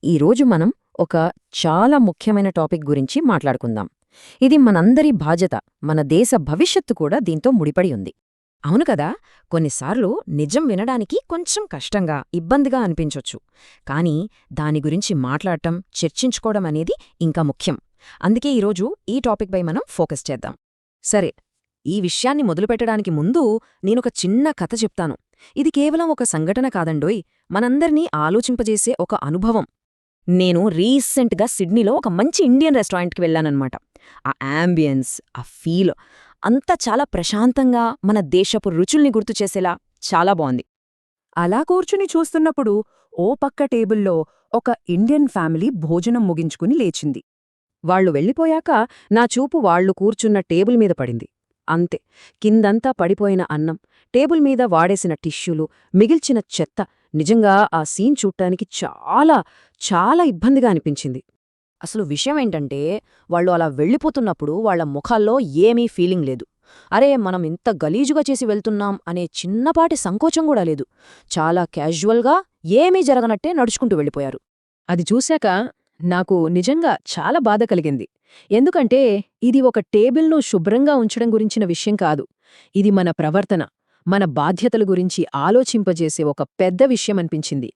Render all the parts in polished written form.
ఈరోజు మనం ఒక చాలా ముఖ్యమైన టాపిక్ గురించి మాట్లాడుకుందాం. ఇది మనందరి బాధ్యత, మన దేశ భవిష్యత్తు కూడా దీంతో ముడిపడి ఉంది. అవును కదా, కొన్నిసార్లు నిజం వినడానికి కొంచెం కష్టంగా, ఇబ్బందిగా అనిపించొచ్చు. కానీ దాని గురించి మాట్లాడటం, చర్చించుకోవడం అనేది ఇంకా ముఖ్యం. అందుకే ఈరోజు ఈ టాపిక్పై మనం ఫోకస్ చేద్దాం. సరే, ఈ విషయాన్ని మొదలుపెట్టడానికి ముందు నేనొక చిన్న కథ చెప్తాను. ఇది కేవలం ఒక సంఘటన కాదండోయ్, మనందర్నీ ఆలోచింపజేసే ఒక అనుభవం. నేను రీసెంట్గా సిడ్నీలో ఒక మంచి ఇండియన్ రెస్టారెంట్కి వెళ్ళానన్నమాట. ఆ యాంబియన్స్, ఆ ఫీల్ అంతా చాలా ప్రశాంతంగా, మన దేశపు రుచుల్ని గుర్తుచేసేలా చాలా బావుంది. అలా కూర్చుని చూస్తున్నప్పుడు ఓ పక్క టేబుల్లో ఒక ఇండియన్ ఫ్యామిలీ భోజనం ముగించుకుని లేచింది. వాళ్లు వెళ్ళిపోయాక నా చూపు వాళ్లు కూర్చున్న టేబుల్ మీద పడింది. అంతే, కిందంతా పడిపోయిన అన్నం, టేబుల్ మీద వాడేసిన టిష్యూలు, మిగిల్చిన చెత్త. నిజంగా ఆ సీన్ చూడ్డానికి చాలా చాలా ఇబ్బందిగా అనిపించింది. అసలు విషయమేంటంటే, వాళ్ళు అలా వెళ్ళిపోతున్నప్పుడు వాళ్ల ముఖాల్లో ఏమీ ఫీలింగ్ లేదు. అరే, మనం ఇంత గలీజుగా చేసి వెళ్తున్నాం అనే చిన్నపాటి సంకోచం కూడా లేదు. చాలా క్యాజువల్గా ఏమీ జరగనట్టే నడుచుకుంటూ వెళ్ళిపోయారు. అది చూశాక నాకు నిజంగా చాలా బాధ కలిగింది. ఎందుకంటే ఇది ఒక టేబుల్ను శుభ్రంగా ఉంచడం గురించిన విషయం కాదు. ఇది మన ప్రవర్తన, మన బాధ్యతల గురించి ఆలోచింపజేసే ఒక పెద్ద విషయమనిపించింది.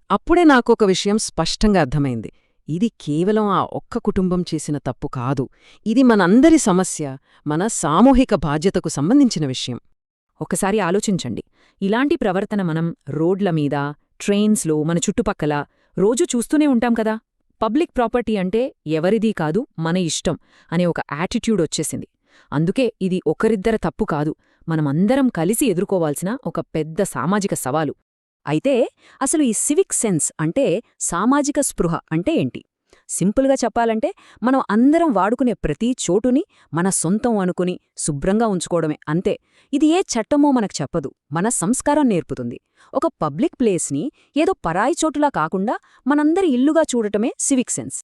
అప్పుడే నాకొక విషయం స్పష్టంగా అర్థమైంది. ఇది కేవలం ఆ ఒక్క కుటుంబం చేసిన తప్పు కాదు. ఇది మనందరి సమస్య, మన సామూహిక బాధ్యతకు సంబంధించిన విషయం. ఒకసారి ఆలోచించండి, ఇలాంటి ప్రవర్తన మనం రోడ్ల మీద, ట్రైన్స్లో, మన చుట్టుపక్కల రోజూ చూస్తూనే ఉంటాం కదా. పబ్లిక్ ప్రాపర్టీ అంటే ఎవరిదీ కాదు, మన ఇష్టం అనే ఒక యాటిట్యూడ్ వచ్చేసింది. అందుకే ఇది ఒకరిద్దర తప్పు కాదు, మనమందరం కలిసి ఎదుర్కోవాల్సిన ఒక పెద్ద సామాజిక సవాలు. అయితే అసలు ఈ సివిక్ సెన్స్ అంటే, సామాజిక స్పృహ అంటే ఏంటి? సింపుల్గా చెప్పాలంటే, మనం అందరం వాడుకునే ప్రతి చోటుని మన సొంతం అనుకుని శుభ్రంగా ఉంచుకోవడమే, అంతే. ఇది ఏ చట్టమో మనకు చెప్పదు, మన సంస్కారం నేర్పుతుంది. ఒక పబ్లిక్ ప్లేస్ని ఏదో పరాయి చోటులా కాకుండా మనందరి ఇల్లుగా చూడటమే సివిక్ సెన్స్.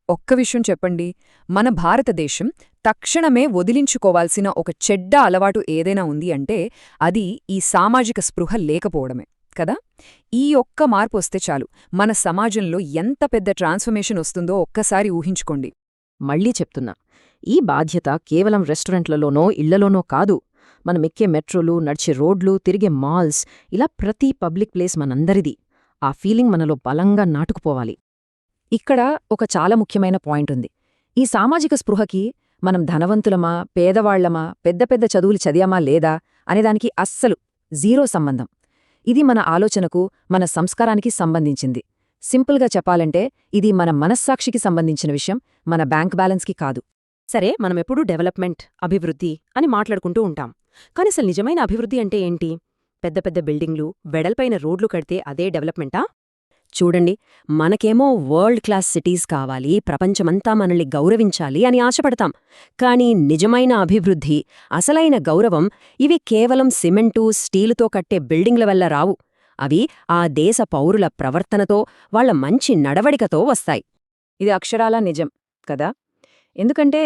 ఒక్క విషయం చెప్పండి, మన భారతదేశం తక్షణమే వదిలించుకోవాల్సిన ఒక చెడ్డ అలవాటు ఏదైనా ఉంది అంటే అది ఈ సామాజిక స్పృహ లేకపోవడమే కదా. ఈ ఒక్క మార్పు వస్తే చాలు, మన సమాజంలో ఎంత పెద్ద ట్రాన్స్ఫర్మేషన్ వస్తుందో ఒక్కసారి ఊహించుకోండి. మళ్లీ చెప్తున్నా, ఈ బాధ్యత కేవలం రెస్టారెంట్లలోనో ఇళ్లలోనో కాదు. మనమెక్కే మెట్రోలు, నడిచే రోడ్లు, తిరిగే మాల్స్, ఇలా ప్రతి పబ్లిక్ ప్లేస్ మనందరిది. ఆ ఫీలింగ్ మనలో బలంగా నాటుకుపోవాలి. ఇక్కడ ఒక చాలా ముఖ్యమైన పాయింట్ ఉంది. ఈ సామాజిక స్పృహకి మనం ధనవంతులమా, పేదవాళ్లమా, పెద్ద పెద్ద చదువులు చదివామా లేదా అనేదానికి అస్సలు జీరో సంబంధం. ఇది మన ఆలోచనకు, మన సంస్కారానికి సంబంధించింది. సింపుల్గా చెప్పాలంటే ఇది మన మనస్సాక్షికి సంబంధించిన విషయం, మన బ్యాంక్ బ్యాలెన్స్కి కాదు. సరే, మనమెప్పుడూ డెవలప్మెంట్, అభివృద్ధి అని మాట్లాడుకుంటూ ఉంటాం. కానసలు నిజమైన అభివృద్ధి అంటే ఏంటి? పెద్ద పెద్ద బిల్డింగ్లు, వెడల్పైన రోడ్లు కడితే అదే డెవలప్మెంటా? చూడండి, మనకేమో వరల్డ్ క్లాస్ సిటీస్ కావాలి, ప్రపంచమంతా మనల్ని గౌరవించాలి అని ఆశపడతాం. కానీ నిజమైన అభివృద్ధి, అసలైన గౌరవం ఇవి కేవలం సిమెంటు, స్టీలుతో కట్టే బిల్డింగ్ల వల్ల రావు. అవి ఆ దేశ పౌరుల ప్రవర్తనతో, వాళ్ల మంచి నడవడికతో వస్తాయి. ఇది అక్షరాలా నిజం కదా. ఎందుకంటే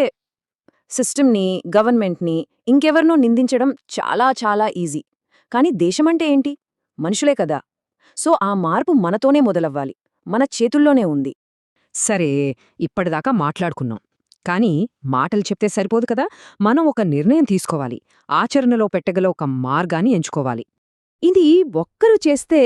సిస్టమ్ని, గవర్నమెంట్ని, ఇంకెవరినో నిందించడం చాలా చాలా ఈజీ. కానీ దేశమంటే ఏంటి? మనుషులే కదా. సో ఆ మార్పు మనతోనే మొదలవ్వాలి, మన చేతుల్లోనే ఉంది. సరే, ఇప్పటిదాకా మాట్లాడుకున్నాం. కానీ మాటలు చెప్తే సరిపోదు కదా, మనం ఒక నిర్ణయం తీసుకోవాలి, ఆచరణలో పెట్టగల ఒక మార్గాన్ని ఎంచుకోవాలి. ఇది ఒక్కరు చేస్తే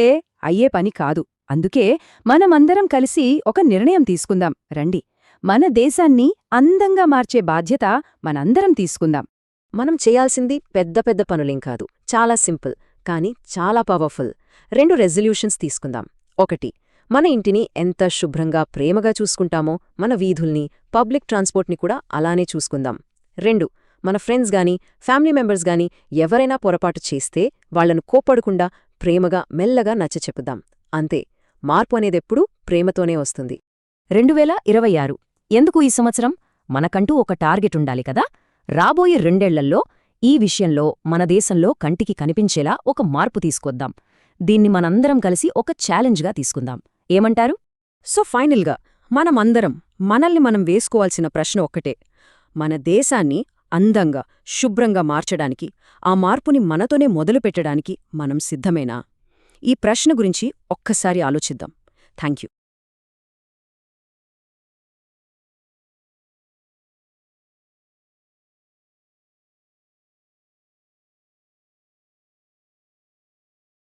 అయ్యే పని కాదు. అందుకే మనమందరం కలిసి ఒక నిర్ణయం తీసుకుందాం రండి. మన దేశాన్ని అందంగా మార్చే బాధ్యత మనందరం తీసుకుందాం. మనం చేయాల్సింది పెద్ద పెద్ద పనులేం కాదు, చాలా సింపుల్ కానీ చాలా పవర్ఫుల్. 2 రెజల్యూషన్స్ తీసుకుందాం. 1, మన ఇంటిని ఎంత శుభ్రంగా, ప్రేమగా చూసుకుంటామో మన వీధుల్ని, పబ్లిక్ ట్రాన్స్పోర్ట్ని కూడా అలానే చూసుకుందాం. 2, మన ఫ్రెండ్స్ గాని, ఫ్యామిలీ మెంబర్స్ గాని ఎవరైనా పొరపాటు చేస్తే వాళ్లను కోప్పడకుండా ప్రేమగా, మెల్లగా నచ్చచెప్పుదాం. అంతే, మార్పు అనేదెప్పుడూ ప్రేమతోనే వస్తుంది. 2026 ఎందుకు ఈ సంవత్సరం? మనకంటూ ఒక టార్గెట్ ఉండాలి కదా. రాబోయే 2 ఏళ్లలో ఈ విషయంలో మన దేశంలో కంటికి కనిపించేలా ఒక మార్పు తీసుకొద్దాం. దీన్ని మనందరం కలిసి ఒక ఛాలెంజ్గా తీసుకుందాం. ఏమంటారు? సో ఫైనల్గా మనమందరం మనల్ని మనం వేసుకోవాల్సిన ప్రశ్న ఒక్కటే. మన దేశాన్ని అందంగా, శుభ్రంగా మార్చడానికి, ఆ మార్పుని మనతోనే మొదలుపెట్టడానికి మనం సిద్ధమేనా? ఈ ప్రశ్న గురించి ఒక్కసారి ఆలోచిద్దాం. థాంక్యూ.